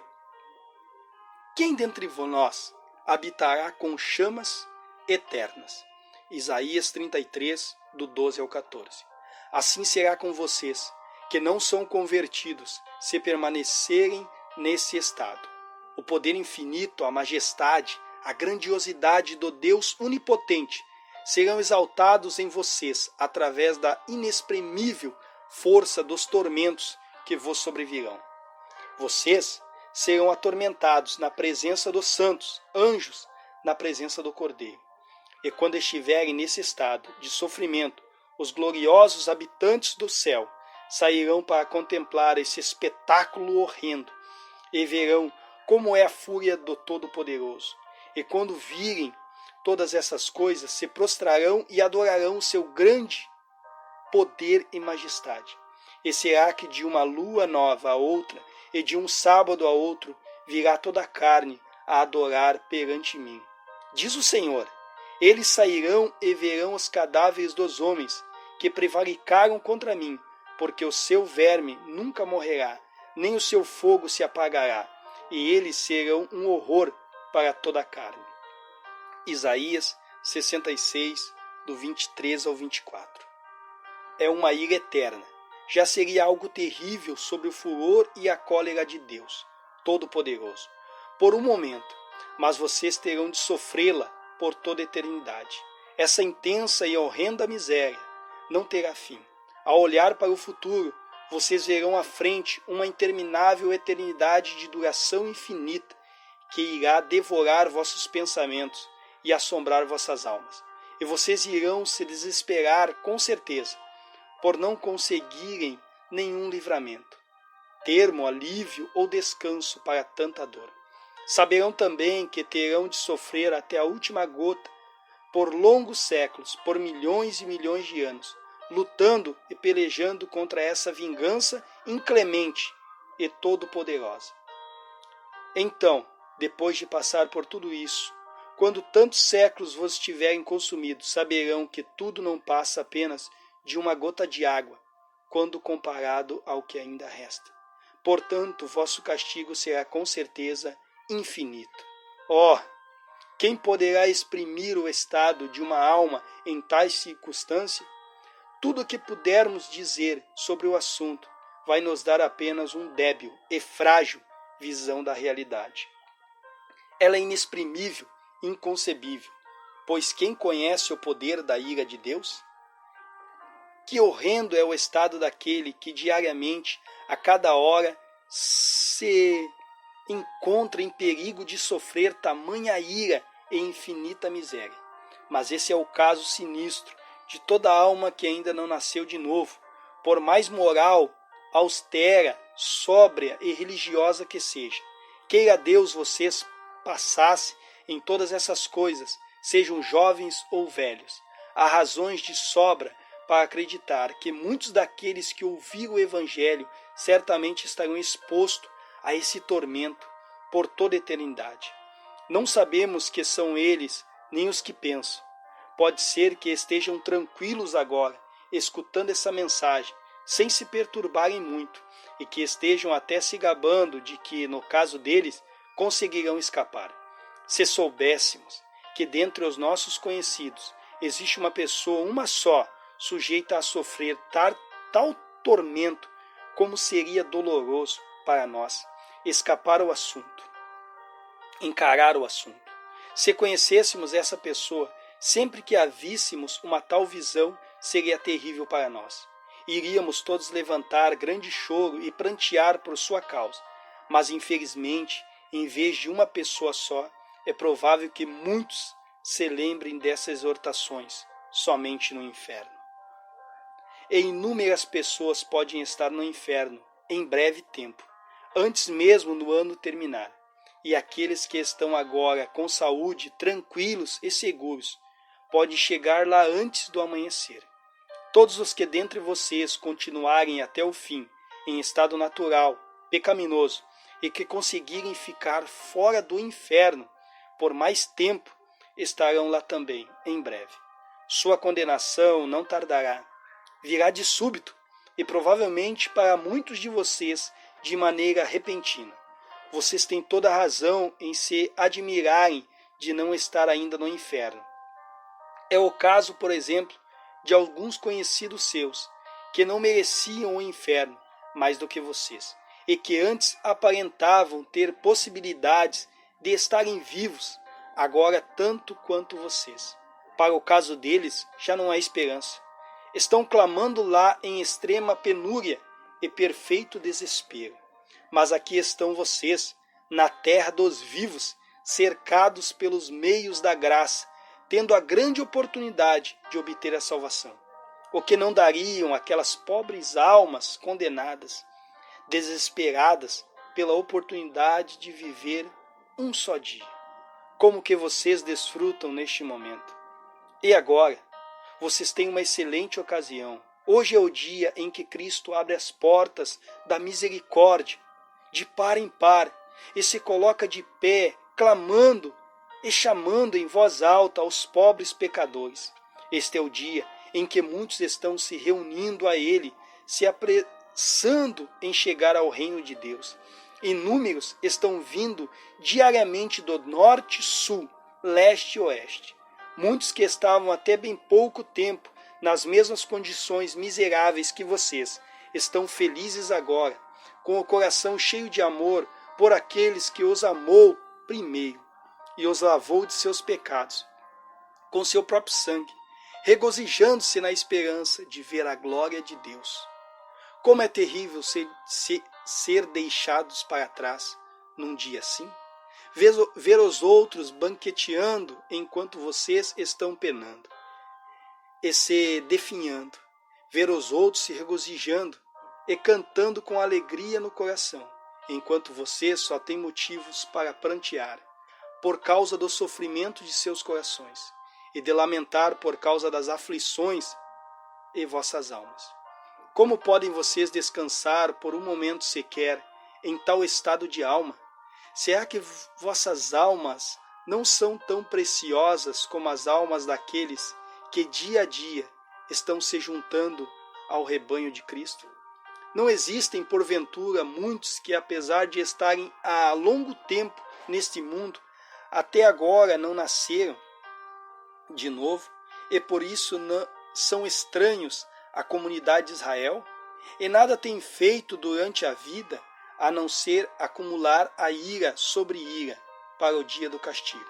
Quem dentre nós habitará com chamas eternas? Isaías 33, do 12 ao 14. Assim será com vocês, que não são convertidos, se permanecerem nesse estado. O poder infinito, a majestade, a grandiosidade do Deus onipotente serão exaltados em vocês através da inexprimível força dos tormentos que vos sobrevirão. Vocês serão atormentados na presença dos santos, anjos, na presença do Cordeiro. E quando estiverem nesse estado de sofrimento, os gloriosos habitantes do céu sairão para contemplar esse espetáculo horrendo e verão como é a fúria do Todo-Poderoso. E quando virem todas essas coisas, se prostrarão e adorarão o seu grande poder e majestade. E será que de uma lua nova a outra, e de um sábado a outro, virá toda a carne a adorar perante mim. Diz o Senhor: eles sairão e verão os cadáveres dos homens que prevaricaram contra mim, porque o seu verme nunca morrerá, nem o seu fogo se apagará, e eles serão um horror para toda a carne. Isaías 66, do 23 ao 24. É uma ira eterna. Já seria algo terrível sobre o furor e a cólera de Deus Todo-Poderoso, por um momento, mas vocês terão de sofrê-la por toda a eternidade. Essa intensa e horrenda miséria não terá fim. Ao olhar para o futuro, vocês verão à frente uma interminável eternidade de duração infinita que irá devorar vossos pensamentos e assombrar vossas almas. E vocês irão se desesperar com certeza, por não conseguirem nenhum livramento, termo, alívio ou descanso para tanta dor. Saberão também que terão de sofrer até a última gota, por longos séculos, por milhões e milhões de anos, lutando e pelejando contra essa vingança inclemente e todo-poderosa. Então, depois de passar por tudo isso, quando tantos séculos vos tiverem consumido, saberão que tudo não passa apenas de uma gota de água, quando comparado ao que ainda resta. Portanto, vosso castigo será com certeza infinito. Oh, quem poderá exprimir o estado de uma alma em tais circunstâncias? Tudo o que pudermos dizer sobre o assunto vai nos dar apenas um débil e frágil visão da realidade. Ela é inexprimível, inconcebível, pois quem conhece o poder da ira de Deus? Que horrendo é o estado daquele que diariamente, a cada hora, se encontra em perigo de sofrer tamanha ira e infinita miséria. Mas esse é o caso sinistro de toda alma que ainda não nasceu de novo, por mais moral, austera, sóbria e religiosa que seja. Queira Deus vocês passassem em todas essas coisas, sejam jovens ou velhos. Há razões de sobra para acreditar que muitos daqueles que ouviram o Evangelho certamente estarão expostos a esse tormento por toda a eternidade. Não sabemos que são eles, nem os que pensam. Pode ser que estejam tranquilos agora, escutando essa mensagem, sem se perturbarem muito, e que estejam até se gabando de que, no caso deles, conseguirão escapar. Se soubéssemos que dentre os nossos conhecidos existe uma pessoa, uma só, sujeita a sofrer tal tormento, como seria doloroso para nós escapar ao assunto, encarar o assunto. Se conhecêssemos essa pessoa, sempre que a víssemos, uma tal visão seria terrível para nós. Iríamos todos levantar grande choro e prantear por sua causa, mas infelizmente, em vez de uma pessoa só, é provável que muitos se lembrem dessas exortações somente no inferno. E inúmeras pessoas podem estar no inferno em breve tempo, antes mesmo do ano terminar. E aqueles que estão agora com saúde, tranquilos e seguros, podem chegar lá antes do amanhecer. Todos os que dentre vocês continuarem até o fim, em estado natural, pecaminoso, e que conseguirem ficar fora do inferno, por mais tempo, estarão lá também, em breve. Sua condenação não tardará, virá de súbito e provavelmente para muitos de vocês de maneira repentina. Vocês têm toda a razão em se admirarem de não estar ainda no inferno. É o caso, por exemplo, de alguns conhecidos seus, que não mereciam o inferno mais do que vocês, e que antes aparentavam ter possibilidades de estarem vivos, agora tanto quanto vocês. Para o caso deles, já não há esperança. Estão clamando lá em extrema penúria e perfeito desespero. Mas aqui estão vocês, na terra dos vivos, cercados pelos meios da graça, tendo a grande oportunidade de obter a salvação. O que não dariam aquelas pobres almas condenadas, desesperadas pela oportunidade de viver um só dia. Como que vocês desfrutam neste momento. E agora, vocês têm uma excelente ocasião. Hoje é o dia em que Cristo abre as portas da misericórdia, de par em par, e se coloca de pé, clamando e chamando em voz alta aos pobres pecadores. Este é o dia em que muitos estão se reunindo a Ele, se apressando em chegar ao reino de Deus. Inúmeros estão vindo diariamente do norte, sul, leste e oeste. Muitos que estavam até bem pouco tempo nas mesmas condições miseráveis que vocês, estão felizes agora, com o coração cheio de amor por aqueles que os amou primeiro e os lavou de seus pecados, com seu próprio sangue, regozijando-se na esperança de ver a glória de Deus. Como é terrível ser deixados para trás num dia assim? Ver os outros banqueteando enquanto vocês estão penando e se definhando. Ver os outros se regozijando e cantando com alegria no coração, enquanto vocês só têm motivos para prantear por causa do sofrimento de seus corações e de lamentar por causa das aflições em vossas almas. Como podem vocês descansar por um momento sequer em tal estado de alma? Será que vossas almas não são tão preciosas como as almas daqueles que dia a dia estão se juntando ao rebanho de Cristo? Não existem, porventura, muitos que, apesar de estarem há longo tempo neste mundo, até agora não nasceram de novo e por isso não são estranhos à comunidade de Israel e nada têm feito durante a vida a não ser acumular a ira sobre ira para o dia do castigo.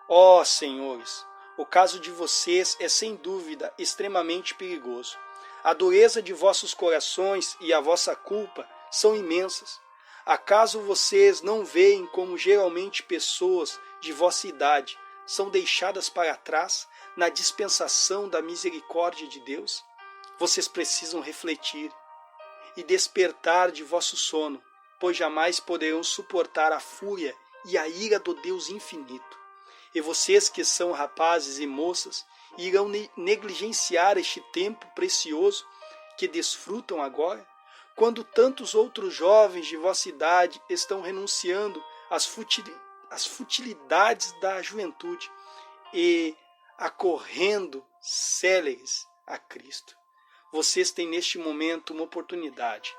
Ó senhores, o caso de vocês é sem dúvida extremamente perigoso. A dureza de vossos corações e a vossa culpa são imensas. Acaso vocês não veem como geralmente pessoas de vossa idade são deixadas para trás na dispensação da misericórdia de Deus? Vocês precisam refletir e despertar de vosso sono, pois jamais poderão suportar a fúria e a ira do Deus infinito. E vocês que são rapazes e moças irão negligenciar este tempo precioso que desfrutam agora, quando tantos outros jovens de vossa idade estão renunciando às futilidades da juventude e acorrendo céleres a Cristo. Vocês têm neste momento uma oportunidade,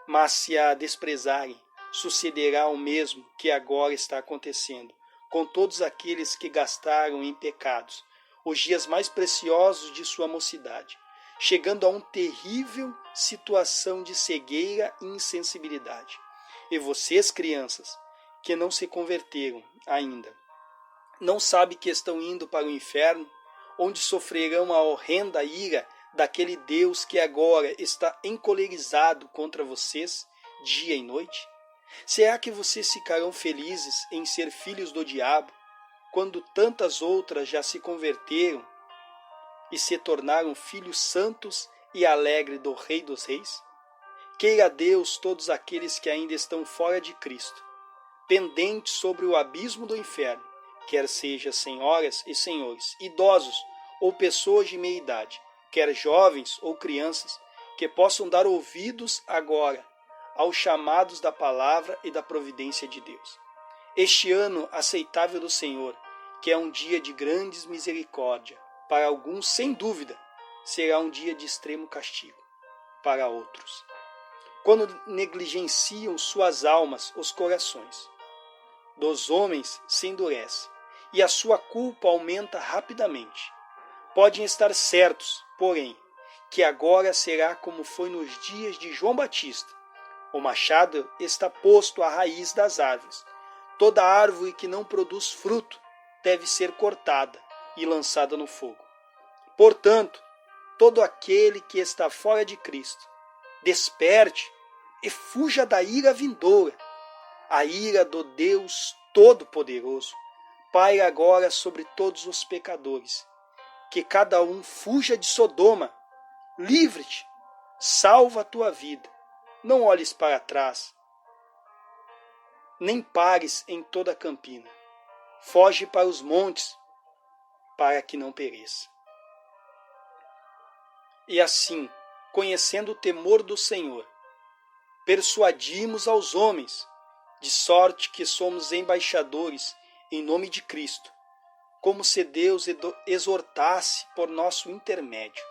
mas se a desprezarem, sucederá o mesmo que agora está acontecendo com todos aqueles que gastaram em pecados os dias mais preciosos de sua mocidade, chegando a uma terrível situação de cegueira e insensibilidade. E vocês, crianças, que não se converteram ainda, não sabem que estão indo para o inferno, onde sofrerão a horrenda ira daquele Deus que agora está encolerizado contra vocês, dia e noite? Será que vocês ficarão felizes em ser filhos do diabo, quando tantas outras já se converteram e se tornaram filhos santos e alegres do Rei dos Reis? Queira Deus todos aqueles que ainda estão fora de Cristo, pendentes sobre o abismo do inferno, quer seja senhoras e senhores, idosos ou pessoas de meia idade, quer jovens ou crianças, que possam dar ouvidos agora aos chamados da palavra e da providência de Deus. Este ano aceitável do Senhor, que é um dia de grandes misericórdia, para alguns, sem dúvida, será um dia de extremo castigo para outros, quando negligenciam suas almas, os corações dos homens se endurece, e a sua culpa aumenta rapidamente. Podem estar certos, porém, que agora será como foi nos dias de João Batista. O machado está posto à raiz das árvores. Toda árvore que não produz fruto deve ser cortada e lançada no fogo. Portanto, todo aquele que está fora de Cristo, desperte e fuja da ira vindoura. A ira do Deus Todo-Poderoso paira agora sobre todos os pecadores. Que cada um fuja de Sodoma. Livre-te, salva a tua vida. Não olhes para trás, nem pares em toda a campina. Foge para os montes, para que não pereça. E assim, conhecendo o temor do Senhor, persuadimos aos homens, de sorte que somos embaixadores em nome de Cristo, como se Deus exortasse por nosso intermédio.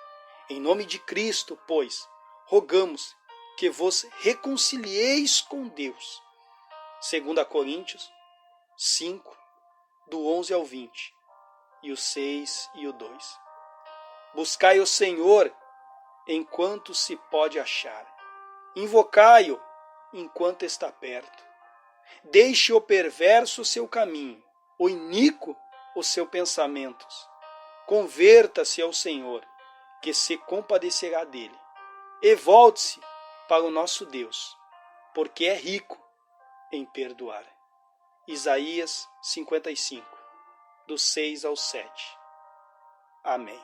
Em nome de Cristo, pois, rogamos que vos reconcilieis com Deus. 2 Coríntios 5, do 11 ao 20, e o 6 e o 2. Buscai o Senhor enquanto se pode achar. Invocai-o enquanto está perto. Deixe o perverso o seu caminho, o iníquo os seus pensamentos. Converta-se ao Senhor, que se compadecerá dele. E volte-se para o nosso Deus, porque é rico em perdoar. Isaías 55, do 6 ao 7. Amém.